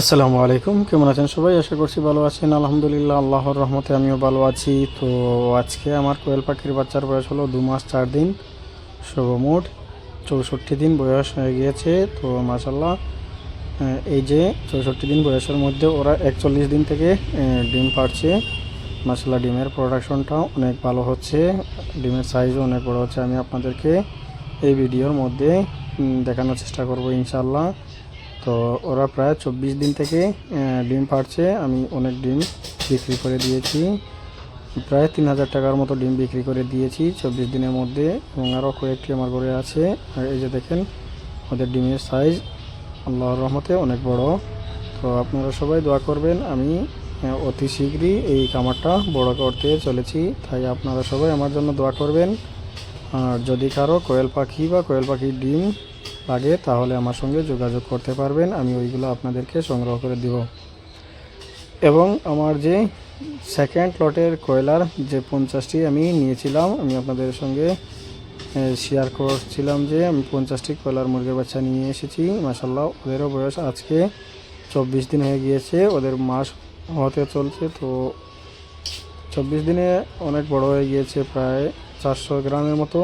আসসালামু আলাইকুম, কেমন আছেন সবাই? আশা করছি ভালো আছেন। আলহামদুলিল্লাহ, আল্লাহর রহমতে আমিও ভালো আছি। তো আজকে আমার কোয়েল পাখির বাচ্চার বয়স হলো 2 মাস 4 দিন, সর্বমোট 64 দিন বয়স হয়ে গিয়েছে। তো মাশাল্লাহ, এই যে 64 দিন বয়সের মধ্যে ওরা 41 দিন থেকে ডিম পাড়ছে। মাশাল্লাহ, ডিমের প্রোডাকশনটাও অনেক ভালো হচ্ছে, ডিমের সাইজও অনেক বড় হচ্ছে। আমি আপনাদেরকে এই ভিডিওর মধ্যে দেখানোর চেষ্টা করব ইনশাআল্লাহ। তো ওরা প্রায় 24 দিন থেকে ডিম পাড়ছে। আমি অনেক ডিম বিক্রি করে দিয়েছি, প্রায় 3000 টাকার মতো ডিম বিক্রি করে দিয়েছি 24 দিনের মধ্যে, এবং আরও কয়েকটি আমার ঘরে আছে। আর এই যে দেখেন ওদের ডিমের সাইজ আল্লাহর রহমতে অনেক বড়। তো আপনারা সবাই দোয়া করবেন, আমি অতি শীঘ্রই এই খামারটা বড় করতে চলেছি, তাই আপনারা সবাই আমার জন্য দোয়া করবেন। আর যদি কারো কোয়েল পাখি বা কোয়েল পাখির ডিম লাগে তাহলে আমার সঙ্গে যোগাযোগ করতে পারবেন, আমি ওইগুলো আপনাদেরকে সংগ্রহ করে দিব। এবং আমার যে সেকেন্ড লটের কয়লার যে 50টি আমি নিয়েছিলাম, আমি আপনাদের সঙ্গে শেয়ার করছিলাম যে আমি 50টি কয়লার মুরগির বাচ্চা নিয়ে এসেছি। মাসাল্লাহ, ওদেরও বয়স আজকে 24 দিন হয়ে গিয়েছে, ওদের মাস হতে চলছে। তো 24 দিনে অনেক বড় হয়ে গিয়েছে, প্রায় 400 গ্রামের মতো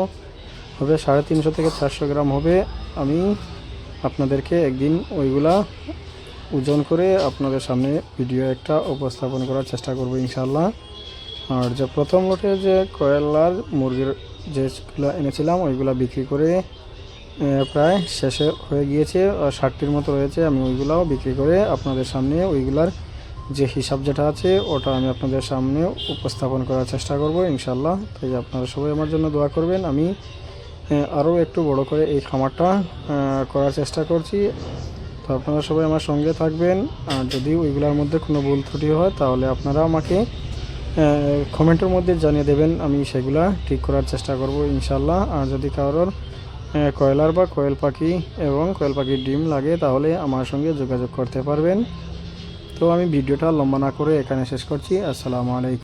হবে, 350 থেকে 400 গ্রাম হবে। আমি আপনাদেরকে একদিন ওইগুলা ওজন করে আপনাদের সামনে ভিডিও একটা উপস্থাপন করার চেষ্টা করব ইনশাআল্লাহ। আর যে প্রথম লটে যে কয়লার মুরগির যেগুলো এনেছিলাম ওইগুলা বিক্রি করে প্রায় শেষে হয়ে গিয়েছে, 60টির মতো রয়েছে। আমি ওইগুলাও বিক্রি করে আপনাদের সামনে ওইগুলার যে হিসাব যেটা আছে ওটা আমি আপনাদের সামনে উপস্থাপন করার চেষ্টা করব ইনশাআল্লাহ। তাই আপনারা সবাই আমার জন্য দোয়া করবেন। আমি আরও একটু বড় করে এই খামারটা করার চেষ্টা করছি। তো আপনারা সবাই আমার সঙ্গে থাকবেন। আর যদি ওইগুলোর মধ্যে কোনো ভুল ত্রুটি হয় তাহলে আপনারা আমাকে কমেন্টের মধ্যে জানিয়ে দেবেন, আমি সেগুলা ঠিক করার চেষ্টা করব ইনশাআল্লাহ। আর যদি কারোর কয়লার বা কোয়েল পাখি এবং কোয়েল পাখির ডিম লাগে তাহলে আমার সঙ্গে যোগাযোগ করতে পারবেন। তো আমি ভিডিওটা লম্বা না করে এখানে শেষ করছি। আসসালামু আলাইকুম।